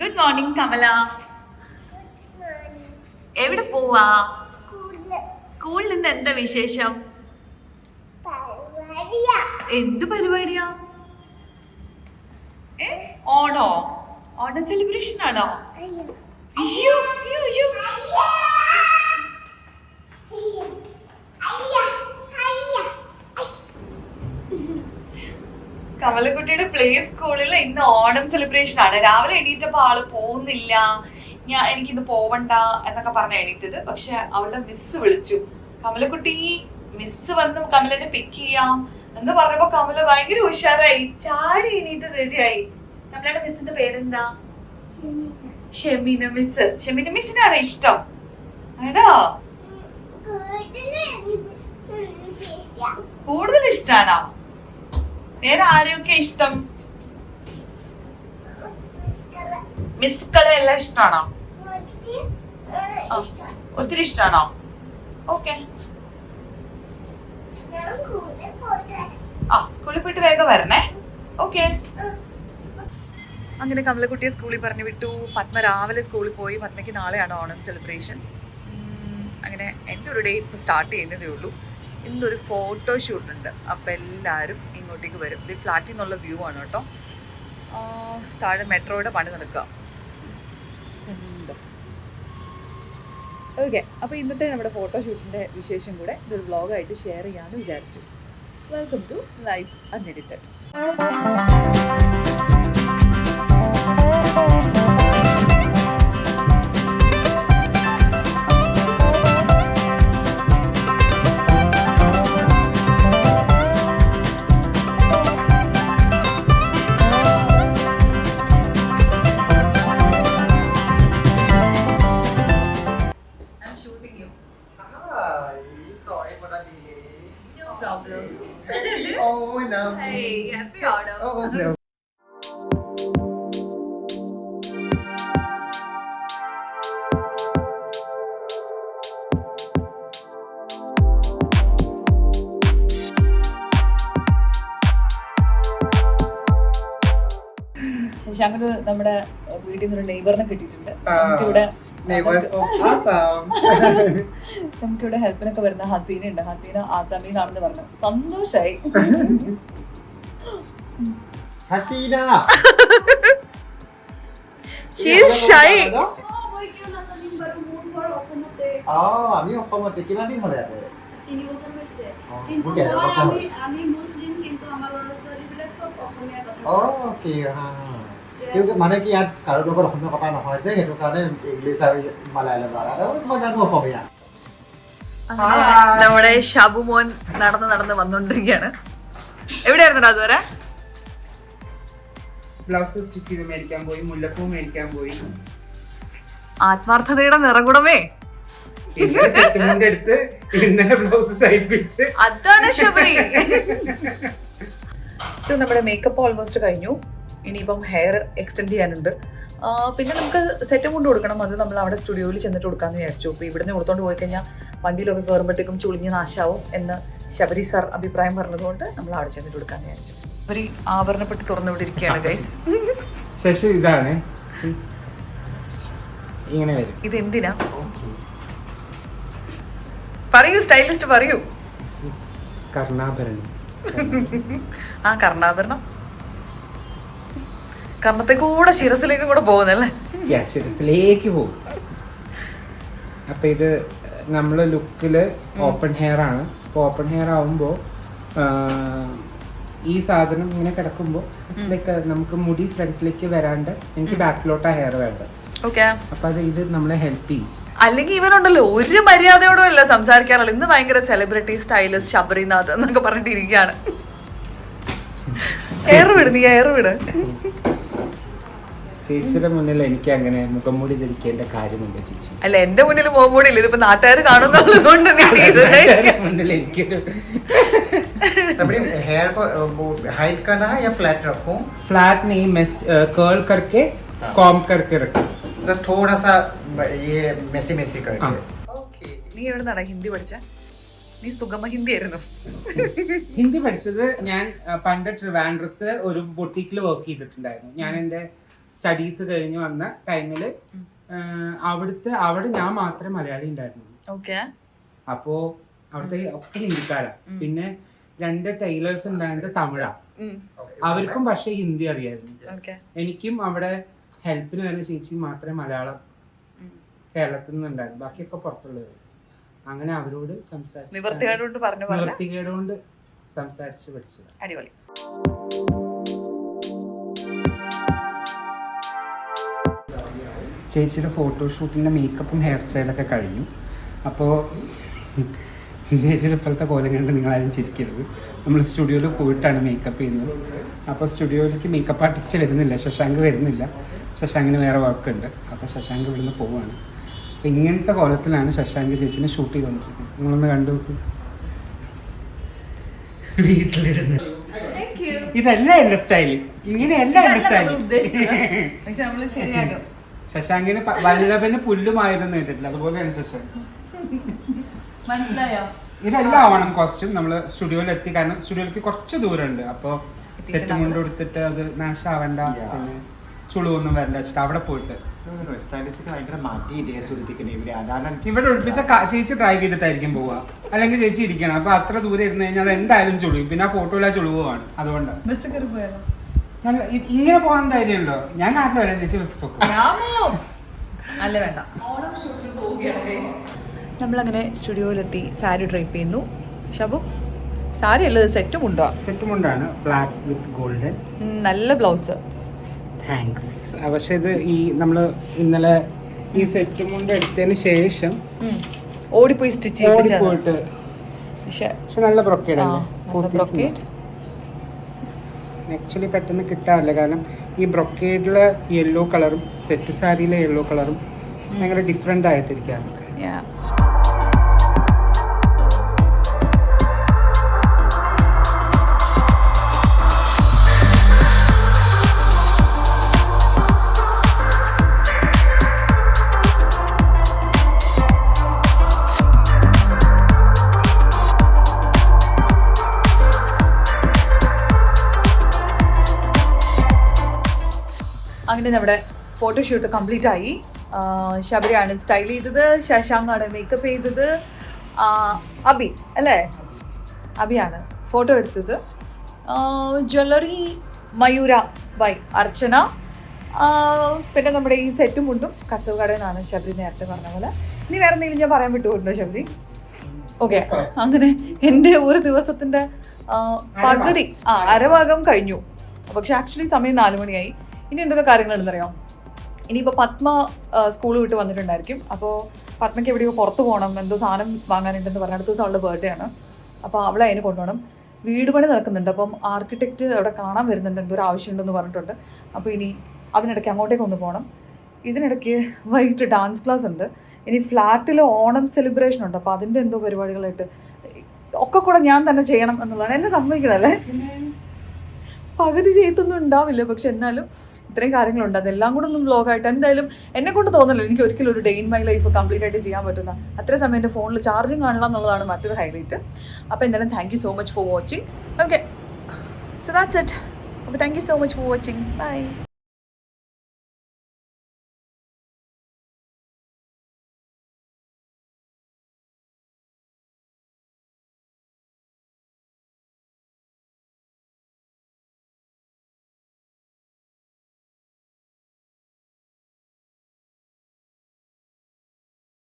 Good morning Kamala. എവിടെ പോവാ? സ്കൂളിൽ നിന്ന് എന്താ വിശേഷം? എന്ത് പരിപാടിയാ? ഓണോ? ഓണ സെലിബ്രേഷൻ ആണോ? അയ്യോ അയ്യോ അയ്യോ. കമലക്കുട്ടിയുടെ പ്ലേ സ്കൂളിൽ ഇന്ന് ഓണം സെലിബ്രേഷൻ ആണ്. രാവിലെ എണീറ്റപ്പോ ആള് പോകുന്നില്ല, എനിക്കിന്ന് പോവണ്ട എന്നൊക്കെ പറഞ്ഞ എണീറ്റത്. പക്ഷെ അവളുടെ മിസ് വിളിച്ചു, കമലക്കുട്ടി മിസ് വന്ന് കമലിനെ പിക്ക് ചെയ്യാം എന്ന് പറഞ്ഞപ്പോ കമല ഭയങ്കര ഉഷാറായി, ചാടി എണീറ്റ് റെഡിയായി. കമലയുടെ മിസ്സിന്റെ പേരെന്താ? ഷെമീന മിസ്. ഷെമീന മിസ്സിനാണ് ഇഷ്ടം എടാ? കൂടുതൽ ഇഷ്ടാണോ? വേറെ ആരെയൊക്കെ ഇഷ്ടം? മിസ്കളെ എല്ലാം ഇഷ്ടാണോ? ഒത്തിരി ഇഷ്ടാണോ? ഓക്കെ. സ്കൂളിൽ പോയിട്ട് വേഗം വരണേ. ഓക്കെ. അങ്ങനെ കമലക്കുട്ടിയെ സ്കൂളിൽ പറഞ്ഞു വിട്ടു. പത്മ രാവിലെ സ്കൂളിൽ പോയി. പത്മയ്ക്ക് നാളെയാണ് ഓണം സെലിബ്രേഷൻ. അങ്ങനെ എൻ്റെ ഒരു ഡേ ഇപ്പോൾ സ്റ്റാർട്ട് ചെയ്യുന്നതേ ഉള്ളൂ. ഇന്നൊരു ഫോട്ടോഷൂട്ട് ഉണ്ട്, അപ്പം എല്ലാവരും ഇങ്ങോട്ടേക്ക് വരും. ഇത് ഫ്ലാറ്റിൽ നിന്നുള്ള വ്യൂ ആണ് കേട്ടോ. താഴെ മെട്രോയുടെ പണി നടക്കുക. ഓക്കെ, അപ്പോൾ ഇന്നത്തെ നമ്മുടെ ഫോട്ടോഷൂട്ടിൻ്റെ വിശേഷം കൂടെ ഇതൊരു വ്ളോഗായിട്ട് ഷെയർ ചെയ്യാമെന്ന് വിചാരിച്ചു. Welcome to Life Unedited. Oh no. Hey, happy autumn. Oh no. ശശാങ്കന് നമ്മുടെ വീട്ടിൽ നിന്നൊരു നെയ്ബറിനെ കിട്ടിയിട്ടുണ്ട്. നമുക്കിവിടെ നമുക്കിവിടെ ഹെൽപ്പിനൊക്കെ വരുന്ന ഹസീന ഉണ്ട്. ഹസീന ആസാമീന്നാണെന്ന് പറഞ്ഞു. സന്തോഷായി. Hasina. She is shy. আমি অসমতে কিমান দিন হ'লে ইয়াতে? 3 বছৰ হৈছে। Oh, কিন্তু okay, আমি মুছলিম, কিন্তু আমাৰ ল'ৰা-ছোৱালীবিলাক চব অসমীয়া কথা কয়। অ'কে, মানে কি ইয়াত কাৰো লগত অসমীয়া কথা নহয় যে, সেইটো কাৰণে ইংলিছ আৰু মালায়াളം মই জানো অসমীয়া. നമ്മുടെ ഷാബു മോൻ നടന്ന് വന്നോണ്ടിരിക്കുകയാണ്. എവിടെയായിരുന്നു അതുവരെ? ബ്ലൗസ് സ്റ്റിച്ച് ചെയ്ത് മേടിക്കാൻ പോയി, മുല്ലപ്പൂ മേടിക്കാൻ പോയി. ആത്മാർത്ഥതയുടെ നിറകുടമേ. ഇന്നലെ സെറ്റിൽമെന്റ് എടുത്ത് ഇന്നലെ ബ്ലൗസ് തയ്പ്പിച്ച്. അതാണ് ശബരി. സോ നമ്മുടെ മേക്കപ്പ് ഓൾമോസ്റ്റ് കഴിഞ്ഞു. ഇനിയിപ്പം ഹെയർ എക്സ്റ്റെൻഡ് ചെയ്യാനുണ്ട്. പിന്നെ നമുക്ക് സെറ്റും കൊണ്ട് കൊടുക്കണം. അത് നമ്മൾ അവിടെ സ്റ്റുഡിയോയിൽ ചെന്നിട്ട് കൊടുക്കാമെന്ന് വിചാരിച്ചു. അപ്പോൾ ഇവിടുന്ന് കൊടുത്തോണ്ട് പോയി കഴിഞ്ഞാൽ വണ്ടിയിലൊക്കെ കയറുമ്പോഴത്തേക്കും ചുളിഞ്ഞ് നാശാവും എന്ന് ശബരി സാർ അഭിപ്രായം പറഞ്ഞതുകൊണ്ട് നമ്മൾ അവിടെ ചെന്നിട്ട് കൊടുക്കാമെന്ന് വിചാരിച്ചു. ഒരു ആഭരണപ്പെട്ട് തുറന്നുവിടെ ഇരിക്കുകയാണ് ഗൈസ്. ശശി ഇതാണ് ഇങ്ങനെ വരും. ഇതെന്തിനാ പറയൂ, സ്റ്റൈലിസ്റ്റ് പറയൂ. കർണാഭരണം. ആ കർണാഭരണം കർണത്തെ കൂടെ ശിരസിലേക്കും കൂടെ പോകുന്നല്ലേ? ശിരസിലേക്ക് പോകും. അപ്പൊ ഇത് നമ്മളെ ലുക്കില് ഓപ്പൺ ഹെയർ ആണ്. അപ്പോൾ ഓപ്പൺ ഹെയർ ആവുമ്പോൾ ഈ സാധനം ഇങ്ങനെ കിടക്കുമ്പോൾ നമുക്ക് മുടി ഫ്രണ്ടിലേക്ക് വരാണ്ട് എനിക്ക് ബാക്കിലോട്ടാ ഹെയർ വേണ്ടത്. ഓക്കെ, അപ്പൊ അത് ഇത് നമ്മളെ ഹെൽപ്പ് ചെയ്യും. അല്ലെങ്കിൽ ഇവനുണ്ടല്ലോ ഒരു മര്യാദയോടും അല്ല സംസാരിക്കാറുള്ളൂ. ഇന്ന് ഭയങ്കര സെലിബ്രിറ്റി സ്റ്റൈലിസ്റ്റ് ശബരിനാഥ് എന്നൊക്കെ പറഞ്ഞിട്ടിരിക്കുകയാണ്. എയർ വിട്, നീ എയർ വിട്. ചേച്ചിയുടെ മുന്നിൽ എനിക്ക് അങ്ങനെ മുഖംമൂടി ധരിക്കേണ്ട കാര്യമുണ്ട് ചേച്ചി. അല്ല, എന്റെ മുന്നിൽ മുഖംമൂടി ഇല്ല. ഇതിപ്പോ നാട്ടുകാർ കാണുന്നതുകൊണ്ട് മുന്നിൽ എനിക്കൊരു हेयर को हाइट करना है या फ्लैट रखूं? फ्लैट नहीं, मैं कर्ल करके कॉम करके रखूं. जस्ट थोड़ा सा ये मेसी करके. ओके. നീ എവിടെ നിന്നാണ് ഹിന്ദി പഠിച്ച? നീ സുഗമ ഹിന്ദി ആയിരുന്നു. ഹിന്ദി പഠിച്ചത് ഞാൻ പണ്ട് ട്രിവാൻഡ്രത്ത് ഒരു ബൊട്ടീക്കിൽ വർക്ക് ചെയ്തിട്ടുണ്ടായിരുന്നു. ഞാൻ എൻ്റെ സ്റ്റഡീസ് കഴിഞ്ഞ് വന്ന ടൈമിൽ അവിടെ ഞാൻ മാത്രമേ മലയാളി ഉണ്ടായിരുന്നുള്ളൂ. ഓക്കെ. അപ്പോ അവിടുത്തെ ഒക്കെ ഹിന്ദിക്കാരാ. പിന്നെ 2 ടൈലേഴ്സ് ഉണ്ടായത് തമിഴാ. അവർക്കും പക്ഷെ ഹിന്ദി അറിയായിരുന്നു. എനിക്കും അവിടെ ഹെൽപ്പിന് വരുന്ന ചേച്ചി മാത്രമേ മലയാളം കേരളത്തിൽ നിന്ന് ഉണ്ടായിരുന്നു, ബാക്കിയൊക്കെ പുറത്തുള്ളത്. അങ്ങനെ അവരോട് സംസാരിച്ച് നിവർത്തികേടുകൊണ്ട് സംസാരിച്ച് പഠിച്ചത്. അടിപൊളി. ചേച്ചിയുടെ ഫോട്ടോഷൂട്ടിൻ്റെ മേക്കപ്പും ഹെയർ സ്റ്റൈലൊക്കെ കഴിഞ്ഞു. അപ്പോൾ ചേച്ചിയുടെ ഇപ്പോഴത്തെ കോലം കണ്ട് നിങ്ങളാരും ചിരിക്കരുത്. നമ്മൾ സ്റ്റുഡിയോയിൽ പോയിട്ടാണ് മേക്കപ്പ് ചെയ്യുന്നത്. അപ്പോൾ സ്റ്റുഡിയോയിലേക്ക് മേക്കപ്പ് ആർട്ടിസ്റ്റ് വരുന്നില്ല, ശശാങ്ക് വരുന്നില്ല. ശശാങ്കിന് വേറെ വർക്കുണ്ട്. അപ്പോൾ ശശാങ്ക് ഇവിടുന്ന് പോവുകയാണ്. അപ്പോൾ ഇങ്ങനത്തെ കോലത്തിലാണ് ശശാങ്ക് ചേച്ചിനെ ഷൂട്ട് ചെയ്തുകൊണ്ടിരിക്കുന്നത്. നിങ്ങളൊന്ന് കണ്ടു നോക്കും. വീട്ടിലിരുന്ന് ഇതല്ല എൻ്റെ സ്റ്റൈല്, ഇങ്ങനെയല്ല എൻ്റെ സ്റ്റൈല്. ശശാങ്കിന് വല്ലഭന് പുല്ലുമായതെന്ന് കേട്ടിട്ടില്ല, അതുപോലെയാണ് ശശാങ്ക്. മനസ്സിലായോ? ഇതെല്ലാം ഓണം കോസ്റ്റ്യൂം നമ്മൾ സ്റ്റുഡിയോയിൽ എത്തി. കാരണം സ്റ്റുഡിയോയിലേക്ക് കുറച്ച് ദൂരമുണ്ട്. അപ്പോൾ സെറ്റ് മുണ്ട് കൊടുത്തിട്ട് അത് നാശാവണ്ട, പിന്നെ ചുളിവൊന്നും വരണ്ട വെച്ചിട്ട് അവിടെ പോയിട്ട് ഇവിടെ ഒളിപ്പിച്ച ചേച്ചി ട്രൈ ചെയ്തിട്ടായിരിക്കും പോവുക. അല്ലെങ്കിൽ ചേച്ചി ഇരിക്കണം. അപ്പൊ അത്ര ദൂരെ ഇരുന്ന് കഴിഞ്ഞാൽ അത് എന്തായാലും ചുളിയും. പിന്നെ ആ ഫോട്ടോയിലെ ചുളിവാണ്. അതുകൊണ്ടാണ് നല്ല ഇങ്ങനെ പോകാൻ ധൈര്യമുണ്ടോ? ഞാൻ കാട്ടിൽ വരാം ചേച്ചി ബസ് പൊക്കും. അല്ല വേണ്ട. നമ്മളങ്ങനെ സ്റ്റുഡിയോയിലെത്തി സാരി ഡ്രൈപ്പ് ചെയ്യുന്നു. ഷബു സാരി അല്ലത് സെറ്റും ഉണ്ടോ? സെറ്റും ഉണ്ടാണ്, ബ്ലാക്ക് വിത്ത് ഗോൾഡൻ. നല്ല ബ്ലൗസ്. താങ്ക്സ്. പക്ഷെ ഇത് ഈ നമ്മൾ ഇന്നലെ ഈ സെറ്റും കൊണ്ട് എടുത്തതിന് ശേഷം ഓടിപ്പോയി സ്റ്റിച്ച് പോയിട്ട് പക്ഷെ നല്ല ബ്രൊക്കേഡ് അല്ലേ? ആക്ച്വലി പെട്ടെന്ന് കിട്ടാറില്ല. കാരണം ഈ ബ്രൊക്കേഡിലെ യെല്ലോ കളറും സെറ്റ് സാരിയിലെ യെല്ലോ കളറും ഭയങ്കര ഡിഫറെൻ്റ് ആയിട്ടിരിക്കാറുണ്ട്. അങ്ങനെ നമ്മുടെ ഫോട്ടോഷൂട്ട് കംപ്ലീറ്റ് ആയി. ശബരിയാണ് സ്റ്റൈൽ ചെയ്തത്, ശശാങ്കാണ് മേക്കപ്പ് ചെയ്തത്, അബി അല്ലേ? അബിയാണ് ഫോട്ടോ എടുത്തത്. ജ്വല്ലറി മയൂര ബൈ അർച്ചന. പിന്നെ നമ്മുടെ ഈ സെറ്റും മുണ്ടും കസവ് കടയിൽ നിന്നാണ് ശബരി നേരത്തെ പറഞ്ഞ പോലെ. ഇനി വേറെ എന്തെങ്കിലും ഞാൻ പറയാൻ വിട്ടുപോയിട്ടുണ്ടോ ശബരി? ഓക്കെ. അങ്ങനെ എൻ്റെ ഒരു ദിവസത്തിൻ്റെ പകുതി അരഭാഗം കഴിഞ്ഞു. പക്ഷെ ആക്ച്വലി സമയം 4 മണിയായി. ഇനി എന്തൊക്കെ കാര്യങ്ങളുണ്ടെന്നറിയാം? ഇനിയിപ്പോൾ പത്മ സ്കൂൾ വിട്ട് വന്നിട്ടുണ്ടായിരിക്കും. അപ്പോൾ പത്മയ്ക്ക് എവിടെയോ പുറത്ത് പോകണം, എന്തോ സാധനം വാങ്ങാനുണ്ടെന്ന് പറഞ്ഞ അടുത്ത ദിവസം അവളുടെ ബർത്ത്ഡേ ആണ്. അപ്പോൾ അവളെ അതിന് കൊണ്ടുപോകണം. വീട് പണി നടക്കുന്നുണ്ട്. അപ്പം ആർക്കിടെക്റ്റ് അവിടെ കാണാൻ വരുന്നുണ്ട്, എന്തോ ഒരു ആവശ്യമുണ്ടെന്ന് പറഞ്ഞിട്ടുണ്ട്. അപ്പോൾ ഇനി അതിനിടയ്ക്ക് അങ്ങോട്ടേക്ക് ഒന്ന് പോകണം. ഇതിനിടയ്ക്ക് വൈകിട്ട് ഡാൻസ് ക്ലാസ് ഉണ്ട്. ഇനി ഫ്ലാറ്റിൽ ഓണം സെലിബ്രേഷൻ ഉണ്ട്. അപ്പോൾ അതിൻ്റെ എന്തോ പരിപാടികളായിട്ട് ഒക്കെ കൂടെ ഞാൻ തന്നെ ചെയ്യണം എന്നുള്ളതാണ്. എന്നെ സമ്മതിക്കണല്ലേ? പകുതി ചെയ്തൊന്നും ഉണ്ടാവില്ല, പക്ഷെ എന്നാലും ഇത്രയും കാര്യങ്ങളുണ്ട്. അതെല്ലാം കൂടെ ഒന്നും വ്ലോഗായിട്ട് എന്തായാലും എന്നെ കൊണ്ട് തോന്നില്ല എനിക്ക് ഒരിക്കലും ഒരു day in my life complete ആയിട്ട് ചെയ്യാൻ പറ്റുന്ന അത്ര സമയം എൻ്റെ ഫോണിൽ ചാർജിങ് കാണണം എന്നുള്ളതാണ് മറ്റൊരു ഹൈലൈറ്റ്. അപ്പോൾ എന്തായാലും thank you so much for watching. Okay, so that's it. അപ്പോൾ thank you so much for watching. By.